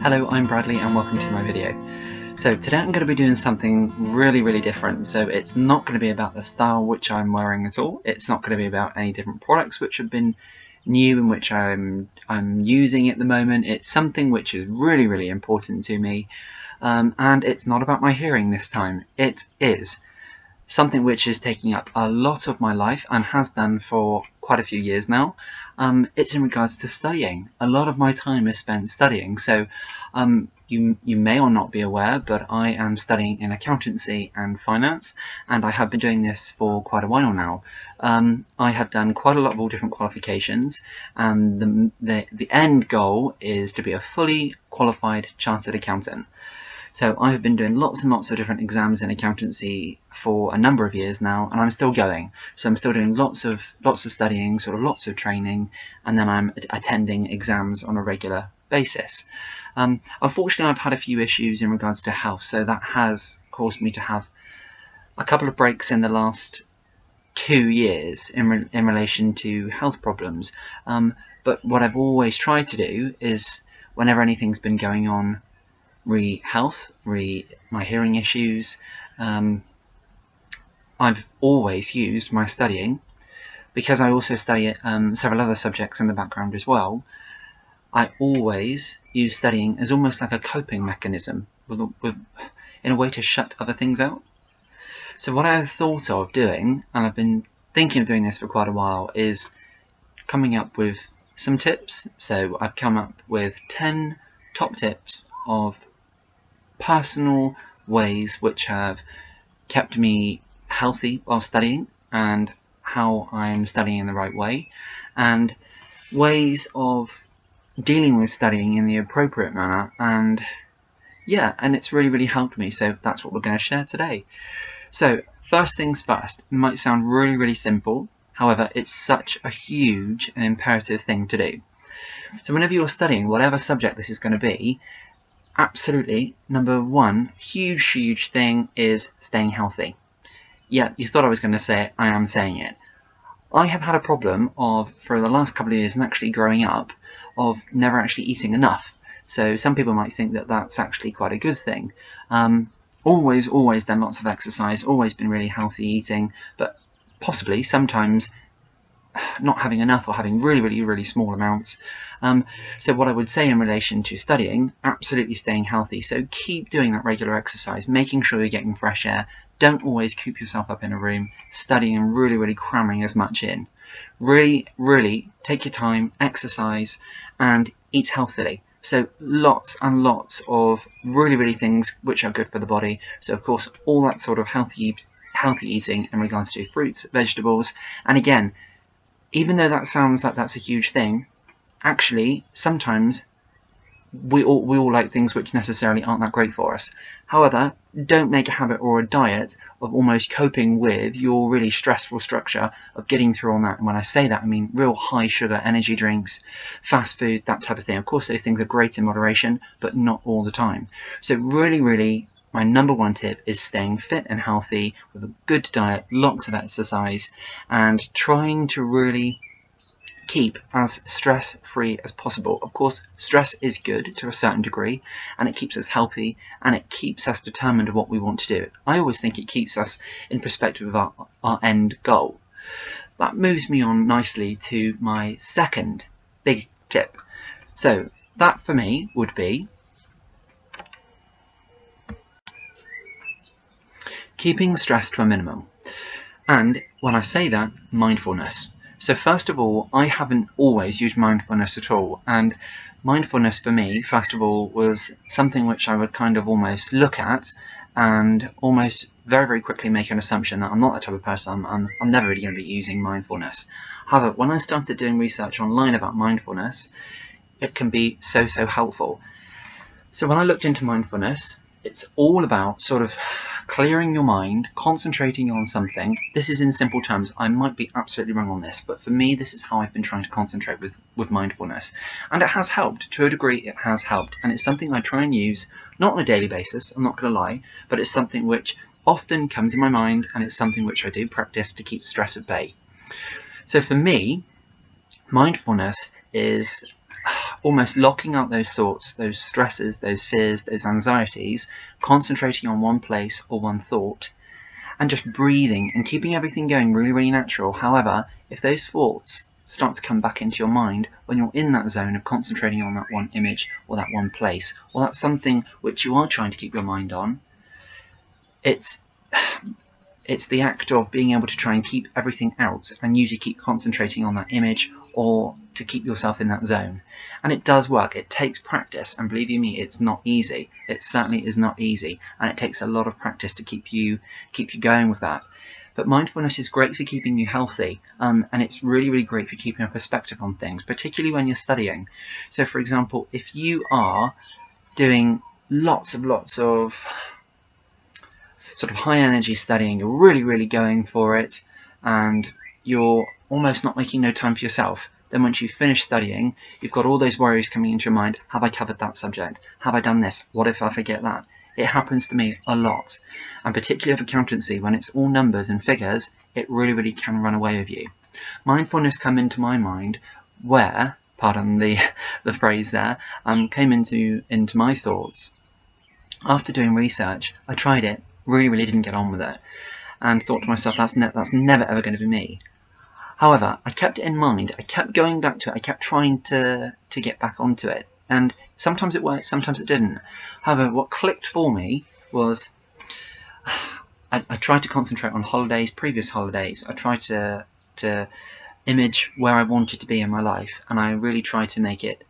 Hello, I'm Bradley and welcome to my video. So today I'm going to be doing something really different. So it's not going to be about the style which I'm wearing at all. It's not going to be about any different products which have been new and which I'm using at the moment. It's something which is really important to me, and it's not about my hearing this time. It is something which is taking up a lot of my life and has done for quite a few years now. It's in regards to studying. A lot of my time is spent studying. So you may or not be aware, but I am studying in accountancy and finance, and I have been doing this for quite a while now. I have done quite a lot of all different qualifications, and the end goal is to be a fully qualified chartered accountant. So I have been doing lots and lots of different exams in accountancy for a number of years now, and I'm still going. So I'm still doing lots of studying, sort of lots of training, and then I'm attending exams on a regular basis. Unfortunately, I've had a few issues in regards to health, so that has caused me to have a couple of breaks in the last 2 years in relation to health problems. But what I've always tried to do is, whenever anything's been going on, health, my hearing issues, I've always used my studying, because I also study several other subjects in the background as well. I always use studying as almost like a coping mechanism, in a way to shut other things out. So what I've thought of doing, and I've been thinking of doing this for quite a while, is coming up with some tips. So I've come up with 10 top tips of personal ways which have kept me healthy while studying, and how I'm studying in the right way, and ways of dealing with studying in the appropriate manner. And it's really helped me, so that's what we're going to share today. So first things first, it might sound really simple, however it's such a huge and imperative thing to do. So whenever you're studying, whatever subject this is going to be, absolutely, number one, huge thing is staying healthy. Yeah, you thought I was going to say it, I am saying it. I have had a problem for the last couple of years, and actually growing up, of never actually eating enough. So some people might think that that's actually quite a good thing. Always done lots of exercise, always been really healthy eating, but possibly sometimes not having enough, or having really small amounts. So what I would say in relation to studying, absolutely staying healthy. So keep doing that regular exercise, making sure you're getting fresh air. Don't always coop yourself up in a room studying and really cramming as much in. Really take your time, exercise, and eat healthily. So lots and lots of really things which are good for the body. So of course all that sort of healthy eating in regards to fruits, vegetables, and again, even though that sounds like that's a huge thing, actually sometimes we all like things which necessarily aren't that great for us. However, don't make a habit or a diet of almost coping with your really stressful structure of getting through on that. And when I say that, I mean real high sugar energy drinks, fast food, that type of thing. Of course those things are great in moderation, but not all the time. So really my number one tip is staying fit and healthy with a good diet, lots of exercise, and trying to really keep as stress-free as possible. Of course, stress is good to a certain degree, and it keeps us healthy, and it keeps us determined of what we want to do. I always think it keeps us in perspective of our end goal. That moves me on nicely to my second big tip. So that for me would be keeping stress to a minimum. And when I say that, mindfulness. So first of all, I haven't always used mindfulness at all, and mindfulness for me, first of all, was something which I would kind of almost look at and almost very quickly make an assumption that I'm not that type of person. I'm never really going to be using mindfulness. However, when I started doing research online about mindfulness, it can be so helpful. So when I looked into mindfulness, it's all about sort of clearing your mind, concentrating on something. This is in simple terms. I might be absolutely wrong on this, but for me, this is how I've been trying to concentrate with mindfulness. And it has helped. To a degree, it has helped. And it's something I try and use, not on a daily basis, I'm not going to lie, but it's something which often comes in my mind, and it's something which I do practice to keep stress at bay. So for me, mindfulness is almost locking out those thoughts, those stresses, those fears, those anxieties, concentrating on one place or one thought, and just breathing and keeping everything going really, really natural. However, if those thoughts start to come back into your mind when you're in that zone of concentrating on that one image or that one place, or that's something which you are trying to keep your mind on, it's the act of being able to try and keep everything out and you to keep concentrating on that image or to keep yourself in that zone. And it does work. It takes practice, and believe you me, it's not easy. It certainly is not easy, and it takes a lot of practice to keep you going with that. But mindfulness is great for keeping you healthy, and it's really, really great for keeping a perspective on things, particularly when you're studying. So for example, if you are doing lots of sort of high energy studying, you're really, really going for it, and you're almost not making no time for yourself, then once you finish studying, you've got all those worries coming into your mind. Have I covered that subject? Have I done this? What if I forget that? It happens to me a lot, and particularly of accountancy, when it's all numbers and figures, it really, really can run away with you. Mindfulness come into my mind where, pardon the phrase there, came into my thoughts after doing research. I tried it, really, really didn't get on with it, and thought to myself, that's never ever going to be me. However, I kept it in mind, I kept going back to it, I kept trying to get back onto it, and sometimes it worked, sometimes it didn't. However, what clicked for me was I tried to concentrate on holidays, previous holidays. I tried to image where I wanted to be in my life, and I really tried to make it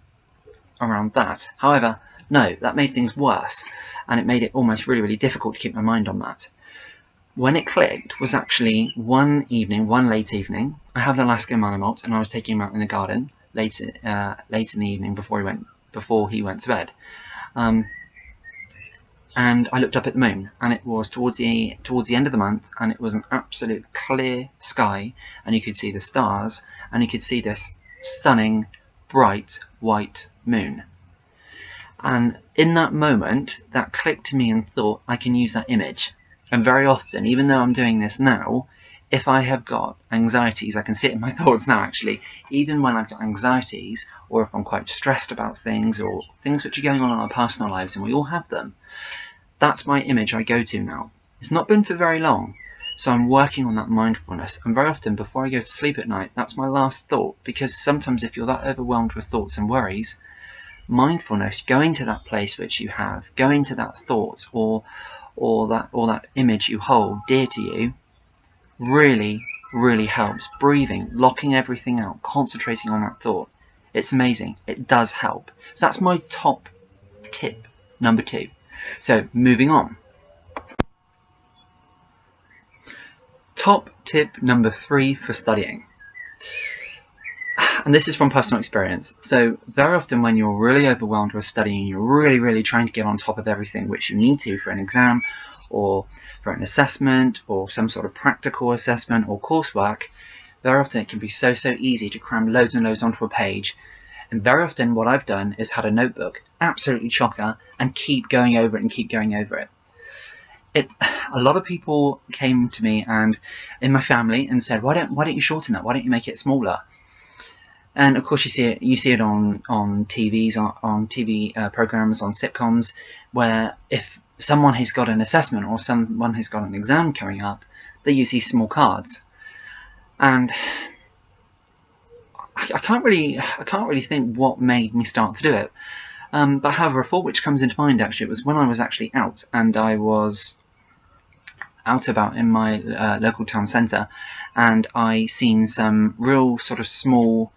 around that. However, no, that made things worse, and it made it almost really, really difficult to keep my mind on that. When it clicked was actually one late evening. I have an Alaskan Malamute, and I was taking him out in the garden late in the evening before he went to bed. And I looked up at the moon, and it was towards the end of the month, and it was an absolute clear sky, and you could see the stars, and you could see this stunning, bright, white moon. And in that moment, that clicked to me and thought, I can use that image. And very often, even though I'm doing this now, if I have got anxieties, I can see it in my thoughts now actually, even when I've got anxieties, or if I'm quite stressed about things, or things which are going on in our personal lives, and we all have them, that's my image I go to now. It's not been for very long, so I'm working on that mindfulness, and very often before I go to sleep at night, that's my last thought, because sometimes if you're that overwhelmed with thoughts and worries, mindfulness, going to that place which you have, going to that thought, or that image you hold dear to you, really, really helps. Breathing, locking everything out, concentrating on that thought. It's amazing. It does help. So that's my top tip, number 2. So moving on. Top tip number 3 for studying. And this is from personal experience. So very often when you're really overwhelmed with studying, you're really, really trying to get on top of everything which you need to for an exam, or for an assessment, or some sort of practical assessment or coursework, very often it can be so easy to cram loads and loads onto a page. And very often what I've done is had a notebook, absolutely chocker, and keep going over it and keep going over it. A lot of people came to me and in my family and said, why don't you shorten that? Why don't you make it smaller? And of course you see it on TVs, on TV programs, on sitcoms, where if someone has got an assessment or someone has got an exam coming up, they use these small cards. And I can't really think what made me start to do it. But however, a thought which comes into mind actually was when I was actually out, and I was out about in my local town centre, and I seen some real sort of small,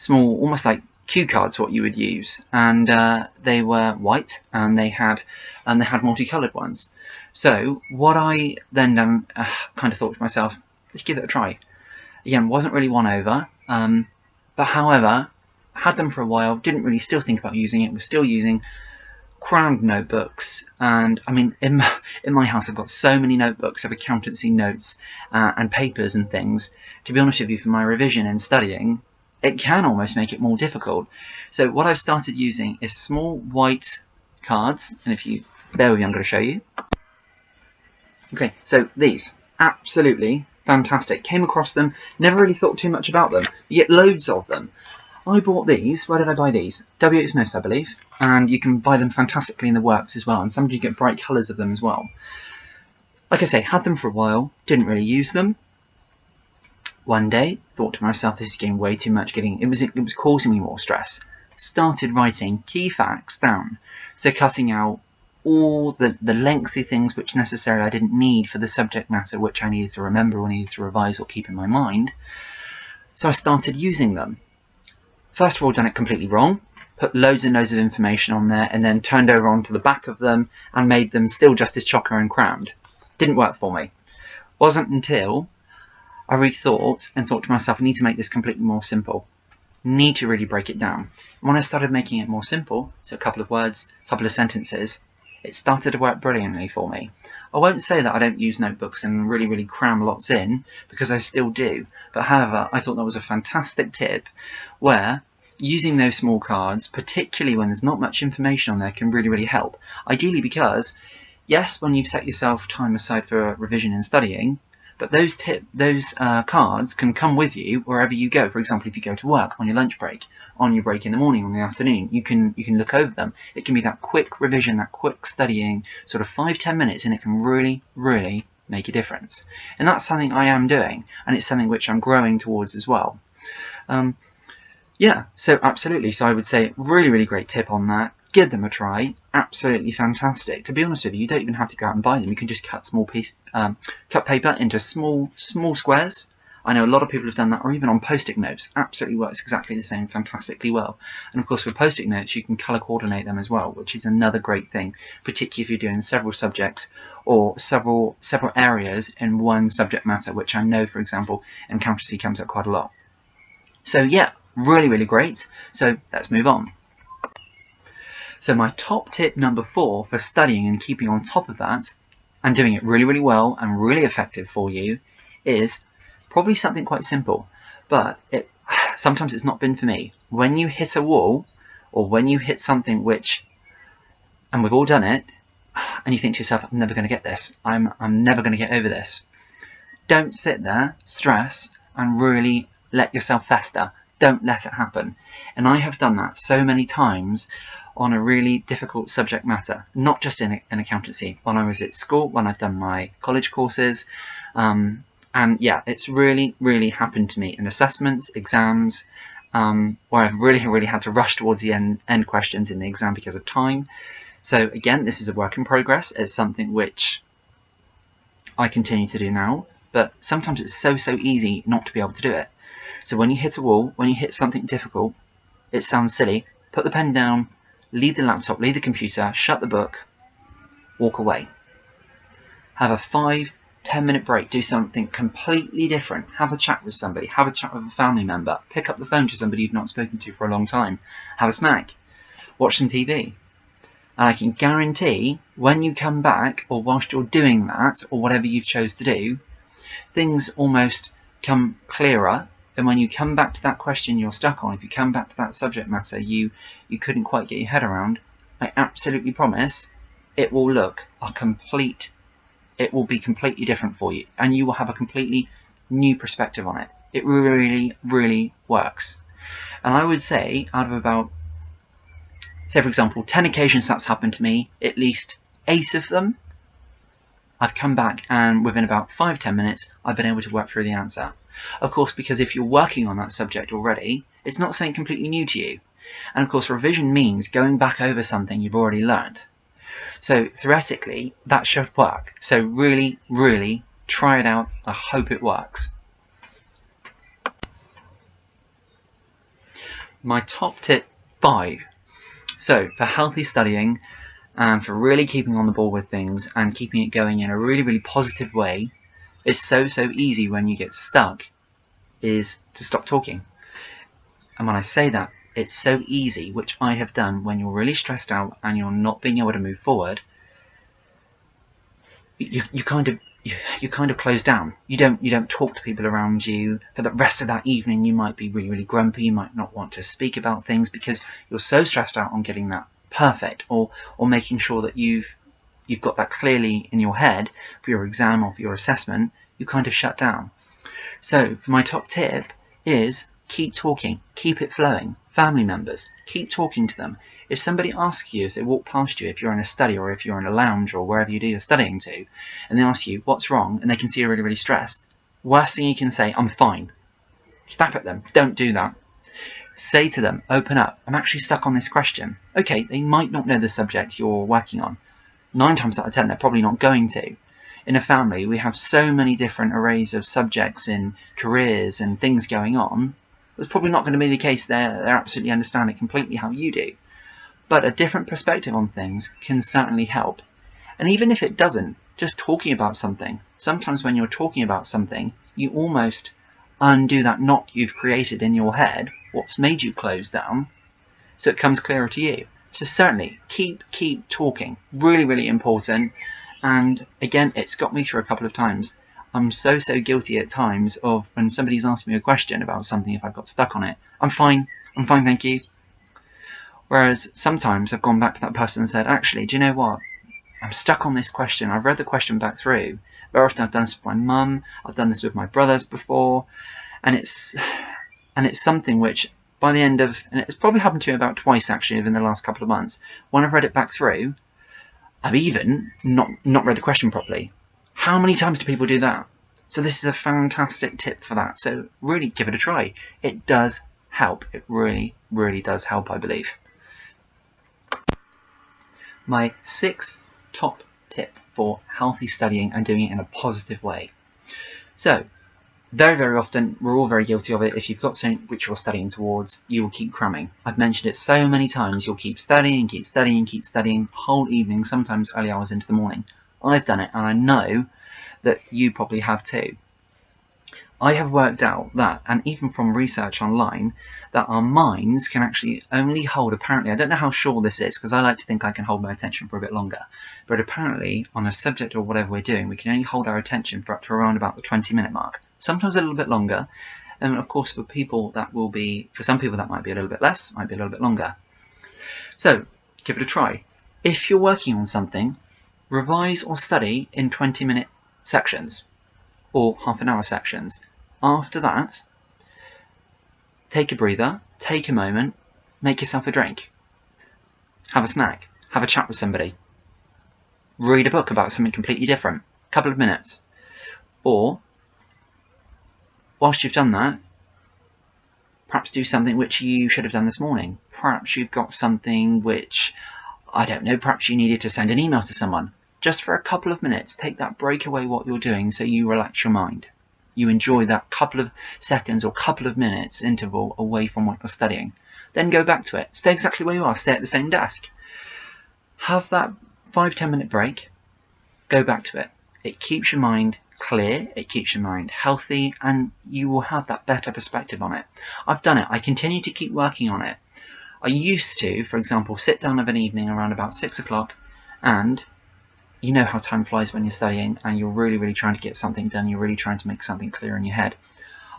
almost like cue cards, what you would use, and they were white, and they had multicoloured ones. So what I then done, kind of thought to myself, let's give it a try. Again, wasn't really won over, but however, had them for a while, didn't really still think about using it, was still using crammed notebooks. And I mean, in my house I've got so many notebooks of accountancy notes and papers and things. To be honest with you, for my revision and studying, it can almost make it more difficult. So what I've started using is small white cards, and if you bear with me, I'm going to show you. Okay, so these, absolutely fantastic. Came across them, never really thought too much about them. You get loads of them. I bought these. Where did I buy these? W. Smith's, I believe. And you can buy them fantastically in the works as well. And sometimes you get bright colours of them as well. Like I say, had them for a while. Didn't really use them. One day, thought to myself, this is getting way too much. It was causing me more stress. Started writing key facts down. So cutting out all the lengthy things which necessarily I didn't need for the subject matter which I needed to remember or needed to revise or keep in my mind. So I started using them. First of all, done it completely wrong, put loads and loads of information on there and then turned over onto the back of them and made them still just as chocker and crammed. Didn't work for me. Wasn't until I rethought and thought to myself, I need to make this completely more simple. Need to really break it down. When I started making it more simple, so a couple of words, a couple of sentences, it started to work brilliantly for me. I won't say that I don't use notebooks and really cram lots in, because I still do. But however, I thought that was a fantastic tip where using those small cards, particularly when there's not much information on there, can really help. Ideally because, yes, when you've set yourself time aside for revision and studying, but those cards can come with you wherever you go. For example, if you go to work on your lunch break, on your break in the morning, on the afternoon, you can look over them. It can be that quick revision, that quick studying, sort of 5-10 minutes, and it can really make a difference. And that's something I am doing, and it's something which I'm growing towards as well. Yeah, so absolutely. So I would say really great tip on that. Give them a try. Absolutely fantastic. To be honest with you, you don't even have to go out and buy them. You can just cut cut paper into small squares. I know a lot of people have done that, or even on post-it notes. Absolutely works exactly the same, fantastically well. And of course, with post-it notes, you can colour coordinate them as well, which is another great thing, particularly if you're doing several subjects or several areas in one subject matter, which I know, for example, accountancy comes up quite a lot. So yeah, really great. So let's move on. So my top tip number 4 for studying and keeping on top of that and doing it really well and really effective for you is probably something quite simple, but sometimes it's not been for me. When you hit a wall or when you hit something which, and we've all done it, and you think to yourself, I'm never going to get this, I'm never going to get over this. Don't sit there, stress, and really let yourself fester. Don't let it happen. And I have done that so many times on a really difficult subject matter, not just in accountancy. When I was at school, when I've done my college courses, and yeah, it's really happened to me in assessments, exams, where I've really had to rush towards the end questions in the exam because of time. So again, this is a work in progress. It's something which I continue to do now, but sometimes it's so easy not to be able to do it. So when you hit a wall, when you hit something difficult, it sounds silly, put the pen down, leave the laptop, leave the computer, shut the book, walk away. Have a 5-10 minute break, do something completely different. Have a chat with somebody, have a chat with a family member, pick up the phone to somebody you've not spoken to for a long time, have a snack, watch some TV. And I can guarantee when you come back, or whilst you're doing that, or whatever you've chose to do, things almost come clearer. And when you come back to that question you're stuck on, if you come back to that subject matter you couldn't quite get your head around, I absolutely promise it will be completely different for you, and you will have a completely new perspective on it. It really works. And I would say out of about, say for example, 10 occasions that's happened to me, at least 8 of them, I've come back and within about 5-10 minutes I've been able to work through the answer. Of course, because if you're working on that subject already, it's not something completely new to you. And of course, revision means going back over something you've already learned. So theoretically, that should work. So really try it out. I hope it works. My top tip 5. So for healthy studying and for really keeping on the ball with things and keeping it going in a really positive way, it's so easy when you get stuck is to stop talking. And when I say that, it's so easy, which I have done when you're really stressed out and you're not being able to move forward, you kind of close down. You don't talk to people around you. For the rest of that evening you might be really grumpy, you might not want to speak about things because you're so stressed out on getting that perfect or making sure that you've got that clearly in your head for your exam or for your assessment. You kind of shut down. So for my top tip is keep talking, keep it flowing. Family members, keep talking to them. If somebody asks you as they walk past you, if you're in a study or if you're in a lounge or wherever you do your studying to, and they ask you what's wrong and they can see you're really, really stressed, worst thing you can say, I'm fine. Snap at them. Don't do that. Say to them, open up, I'm actually stuck on this question. Okay, they might not know the subject you're working on. 9 times out of 10, they're probably not going to. In a family, we have so many different arrays of subjects in careers and things going on. That's probably not going to be the case. They absolutely understand it completely how you do. But a different perspective on things can certainly help. And even if it doesn't, just talking about something. Sometimes when you're talking about something, you almost undo that knot you've created in your head, what's made you close down, so it comes clearer to you. So certainly, keep talking. Really, really important. And again, it's got me through a couple of times. I'm so guilty at times of when somebody's asked me a question about something, if I've got stuck on it. I'm fine, thank you. Whereas sometimes I've gone back to that person and said, actually, do you know what? I'm stuck on this question. I've read the question back through. Very often I've done this with my mum. I've done this with my brothers before. And it's something which by the end of, and it's probably happened to me about twice actually within the last couple of months, when I've read it back through, I've even not read the question properly. How many times do people do that? So this is a fantastic tip for that. So really give it a try. It does help. It really, really does help, I believe. My 6th top tip for healthy studying and doing it in a positive way. So very, very often, we're all very guilty of it. If you've got something which you're studying towards, you will keep cramming. I've mentioned it so many times. You'll keep studying, whole evening, sometimes early hours into the morning. I've done it, and I know that you probably have too. I have worked out that, and even from research online, that our minds can actually only hold, apparently, I don't know how sure this is, because I like to think I can hold my attention for a bit longer, but apparently, on a subject or whatever we're doing, we can only hold our attention for up to around about the 20-minute mark. Sometimes a little bit longer, and of course for some people that might be a little bit less, might be a little bit longer. So, give it a try. If you're working on something, revise or study in 20-minute sections, or half-an-hour sections. After that, take a breather, take a moment, make yourself a drink, have a snack, have a chat with somebody, read a book about something completely different, a couple of minutes, or whilst you've done that, perhaps do something which you should have done this morning. Perhaps you've got something which, I don't know, perhaps you needed to send an email to someone. Just for a couple of minutes, take that break away what you're doing so you relax your mind. You enjoy that couple of seconds or couple of minutes interval away from what you're studying. Then go back to it. Stay exactly where you are. Stay at the same desk. Have that 5-10 minute break. Go back to it. It keeps your mind clear, it keeps your mind healthy, and you will have that better perspective on it. I've done it. I continue to keep working on it. I used to, for example, sit down of an evening around about 6 o'clock, and you know how time flies when you're studying and you're really, really trying to get something done, you're really trying to make something clear in your head.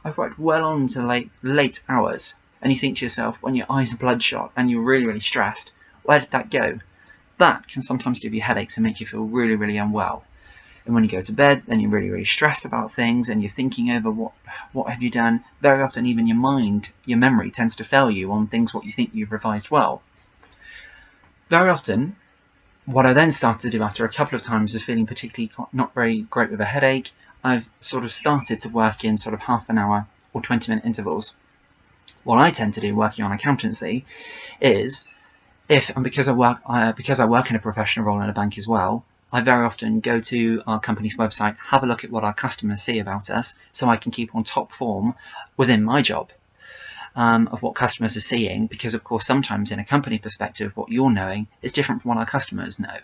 I've worked well on to late hours, and you think to yourself, when your eyes are bloodshot and you're really, really stressed, where did that go? That can sometimes give you headaches and make you feel really, really unwell. And when you go to bed, then you're really, really stressed about things and you're thinking over what have you done. Very often even your mind, your memory tends to fail you on things what you think you've revised well. Very often, what I then started to do after a couple of times of feeling particularly not very great with a headache, I've sort of started to work in sort of half an hour or 20-minute intervals. What I tend to do working on accountancy is, because I work in a professional role in a bank as well, I very often go to our company's website, have a look at what our customers see about us, so I can keep on top form within my job of what customers are seeing, because of course sometimes in a company perspective what you're knowing is different from what our customers know.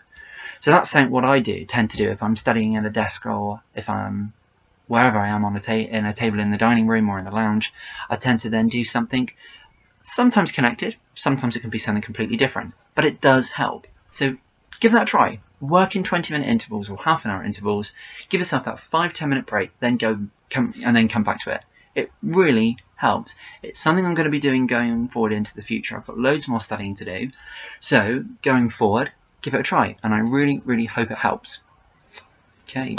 So that's what I tend to do if I'm studying at a desk, or if I'm wherever I am on in a table in the dining room or in the lounge. I tend to then do something sometimes connected, sometimes it can be something completely different, but it does help. So give that a try. Work in 20-minute intervals or half-an-hour intervals. Give yourself that 5-10 minute break, then come back to it. It really helps. It's something I'm going to be doing going forward into the future. I've got loads more studying to do. So going forward, give it a try, and I really, really hope it helps. Okay.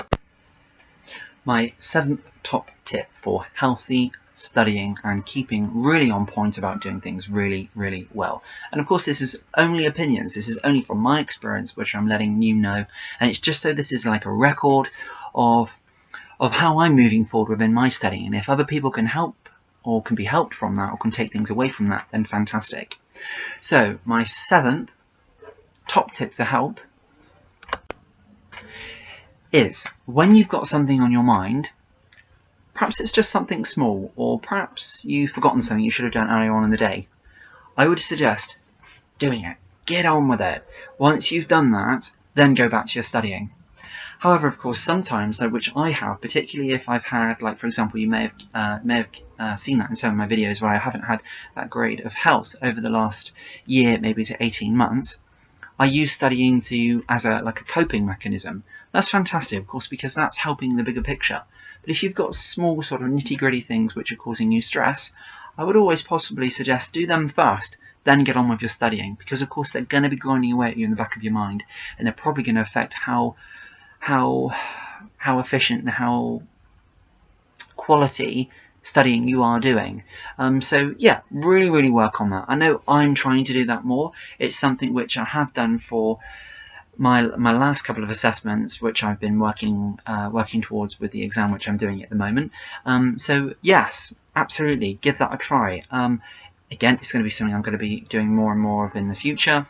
My 7th top tip for healthy studying and keeping really on point about doing things really, really well. And of course, this is only opinions. This is only from my experience, which I'm letting you know. And it's just so this is like a record of how I'm moving forward within my studying. And if other people can help or can be helped from that or can take things away from that, then fantastic. So my 7th top tip to help is when you've got something on your mind, perhaps it's just something small, or perhaps you've forgotten something you should have done earlier on in the day, I would suggest doing it. Get on with it. Once you've done that, then go back to your studying. However, of course, sometimes, which I have, particularly if I've had, like for example, you may have seen that in some of my videos where I haven't had that great of health over the last year, maybe to 18 months, I use studying as a coping mechanism. That's fantastic, of course, because that's helping the bigger picture. But if you've got small sort of nitty-gritty things which are causing you stress, I would always possibly suggest do them first, then get on with your studying, because of course they're going to be grinding away at you in the back of your mind, and they're probably going to affect how efficient and how quality studying you are doing. So yeah, really work on that. I know I'm trying to do that more. It's something which I have done for my last couple of assessments, which I've been working towards with the exam which I'm doing at the moment. So yes, absolutely, give that a try. Again, it's going to be something I'm going to be doing more and more of in the future.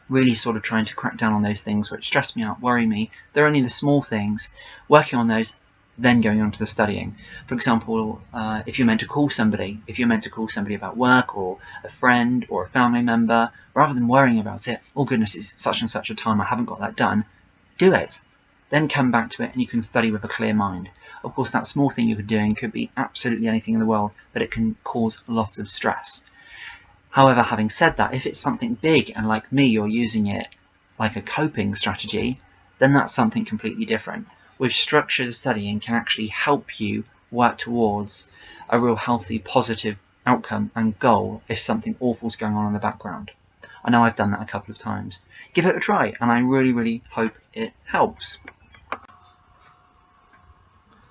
Really sort of trying to crack down on those things which stress me out, worry me. They're only the small things. Working on those, then going on to the studying. For example, if you're meant to call somebody, about work or a friend or a family member, rather than worrying about it, oh goodness, it's such and such a time, I haven't got that done, do it. Then come back to it and you can study with a clear mind. Of course, that small thing you're doing could be absolutely anything in the world, but it can cause lots of stress. However, having said that, if it's something big and like me, you're using it like a coping strategy, then that's something completely different. With structured studying can actually help you work towards a real healthy, positive outcome and goal if something awful is going on in the background. I know I've done that a couple of times. Give it a try, and I really hope it helps.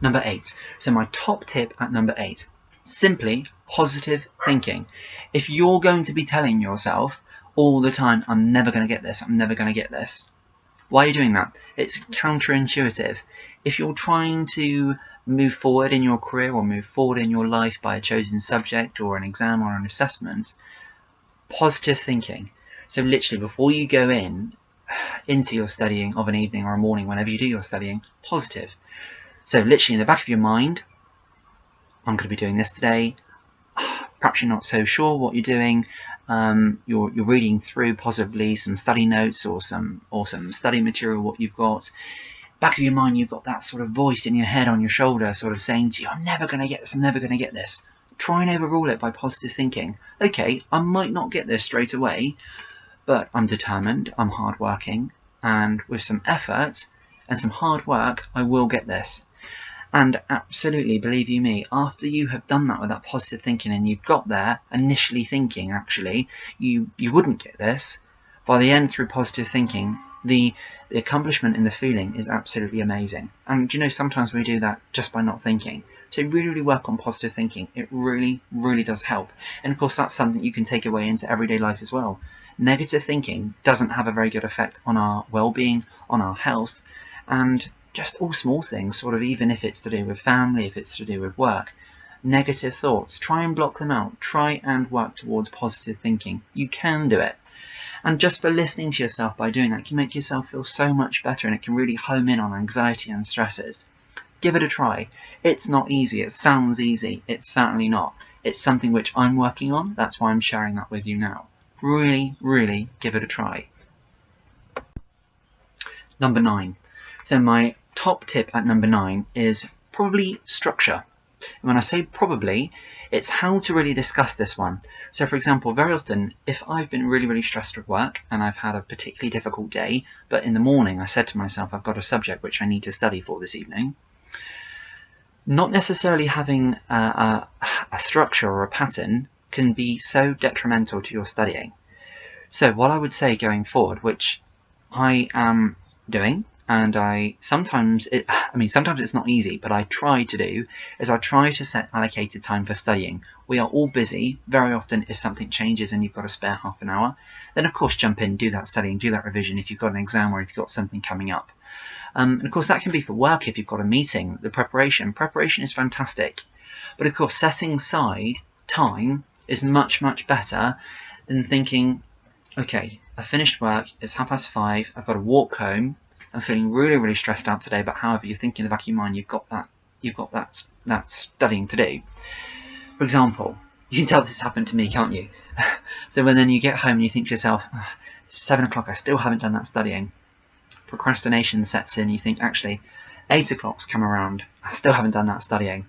Number 8. So my top tip at number 8. Simply positive thinking. If you're going to be telling yourself all the time, I'm never going to get this, I'm never going to get this, why are you doing that? It's counterintuitive. If you're trying to move forward in your career or move forward in your life by a chosen subject or an exam or an assessment, positive thinking. So literally before you go into your studying of an evening or a morning, whenever you do your studying, positive. So literally in the back of your mind, I'm going to be doing this today. Perhaps you're not so sure what you're doing. You're reading through possibly some study notes or some study material, what you've got. Back of your mind, you've got that sort of voice in your head on your shoulder sort of saying to you, I'm never going to get this, I'm never going to get this. Try and overrule it by positive thinking. Okay, I might not get this straight away, but I'm determined, I'm hardworking, and with some effort and some hard work, I will get this. And absolutely, believe you me, after you have done that with that positive thinking and you've got there, initially thinking actually you wouldn't get this, by the end through positive thinking, the accomplishment and the feeling is absolutely amazing. And you know, sometimes we do that just by not thinking. So really work on positive thinking. It really does help. And of course, that's something you can take away into everyday life as well. Negative thinking doesn't have a very good effect on our well-being, on our health, and just all small things, sort of, even if it's to do with family, if it's to do with work. Negative thoughts, try and block them out. Try and work towards positive thinking. You can do it. And just by listening to yourself, by doing that, you can make yourself feel so much better, and it can really home in on anxiety and stresses. Give it a try. It's not easy. It sounds easy. It's certainly not. It's something which I'm working on. That's why I'm sharing that with you now. Really give it a try. Number 9. So my top tip at number 9 is probably structure. And when I say probably, it's how to really discuss this one. So for example, very often, if I've been really stressed at work and I've had a particularly difficult day, but in the morning I said to myself, I've got a subject which I need to study for this evening, not necessarily having a structure or a pattern can be so detrimental to your studying. So what I would say going forward, which I am doing, and sometimes it's not easy, but I try to set allocated time for studying. We are all busy. Very often, if something changes and you've got a spare half an hour, then of course jump in, do that studying, do that revision if you've got an exam or if you've got something coming up. And of course that can be for work if you've got a meeting. The preparation is fantastic, but of course setting aside time is much better than thinking, okay, I finished work, it's 5:30, I've got to walk home, I'm feeling really stressed out today, but however you're thinking in the back of your mind you've got that studying to do. For example, you can tell this happened to me, can't you? So when then you get home and you think to yourself, it's 7 o'clock, I still haven't done that studying. Procrastination sets in, you think actually 8 o'clock's come around, I still haven't done that studying.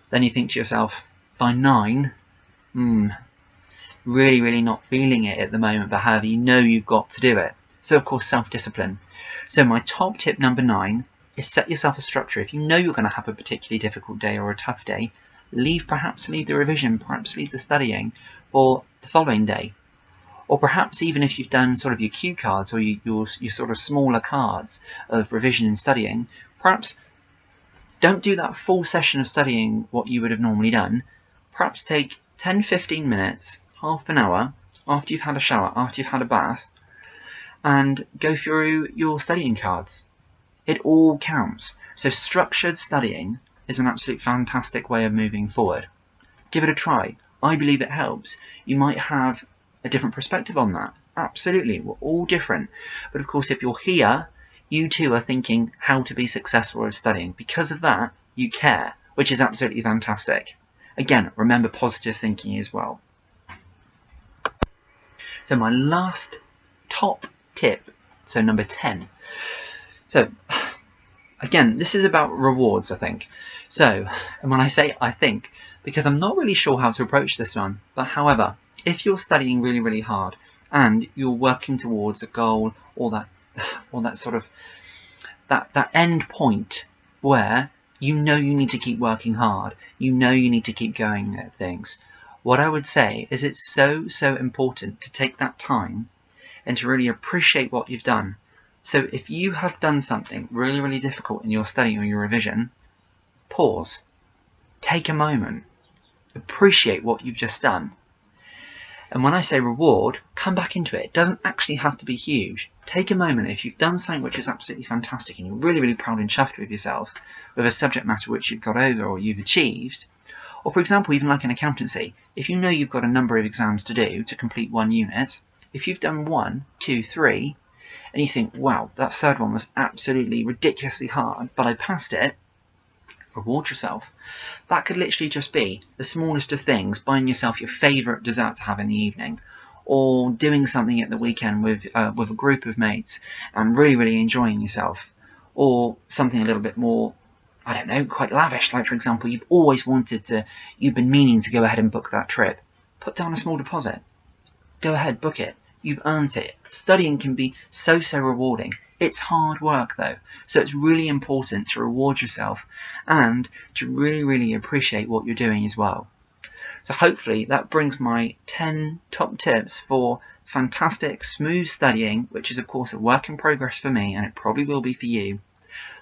Then you think to yourself, by 9, really not feeling it at the moment, but however you know you've got to do it. So of course self-discipline. So my top tip number 9 is set yourself a structure. If you know you're going to have a particularly difficult day or a tough day, perhaps leave the revision, perhaps leave the studying for the following day. Or perhaps even if you've done sort of your cue cards or your sort of smaller cards of revision and studying, perhaps don't do that full session of studying what you would have normally done. Perhaps take 10-15 minutes, half an hour, after you've had a shower, after you've had a bath, and go through your studying cards. It all counts. So structured studying is an absolute fantastic way of moving forward. Give it a try. I believe it helps. You might have a different perspective on that. Absolutely, we're all different. But of course, if you're here, you too are thinking how to be successful with studying. Because of that, you care, which is absolutely fantastic. Again, remember positive thinking as well. So my last top tip, so number 10. So again, this is about rewards, I think. So, and when I say I think, because I'm not really sure how to approach this one, but however, if you're studying really hard and you're working towards a goal or that sort of that end point where you know you need to keep working hard, you know you need to keep going at things, what I would say is it's so important to take that time and to really appreciate what you've done. So if you have done something really difficult in your study or your revision, pause, take a moment, appreciate what you've just done. And when I say reward, come back into it. It doesn't actually have to be huge. Take a moment. If you've done something which is absolutely fantastic and you're really proud and chuffed with yourself, with a subject matter which you've got over or you've achieved, or for example, even like an accountancy, if you know you've got a number of exams to do to complete one unit, if you've done 1, 2, 3, and you think, wow, that third one was absolutely ridiculously hard, but I passed it, reward yourself. That could literally just be the smallest of things, buying yourself your favourite dessert to have in the evening, or doing something at the weekend with a group of mates and really enjoying yourself, or something a little bit more, I don't know, quite lavish, like for example, you've been meaning to go ahead and book that trip. Put down a small deposit. Go ahead, book it. You've earned it. Studying can be so rewarding. It's hard work though, so it's really important to reward yourself and to really appreciate what you're doing as well. So hopefully that brings my 10 top tips for fantastic, smooth studying, which is of course a work in progress for me, and it probably will be for you.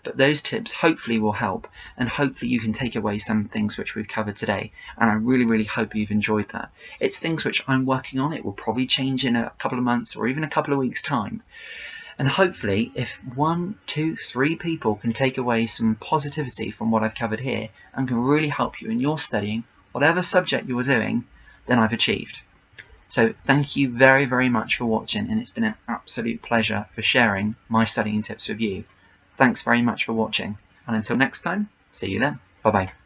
But those tips hopefully will help, and hopefully you can take away some things which we've covered today, and I really hope you've enjoyed that. It's things which I'm working on. It will probably change in a couple of months or even a couple of weeks' time. And hopefully, if 1, 2, 3 people can take away some positivity from what I've covered here and can really help you in your studying, whatever subject you're doing, then I've achieved. So thank you very much for watching, and it's been an absolute pleasure for sharing my studying tips with you. Thanks very much for watching, and until next time, see you then. Bye bye.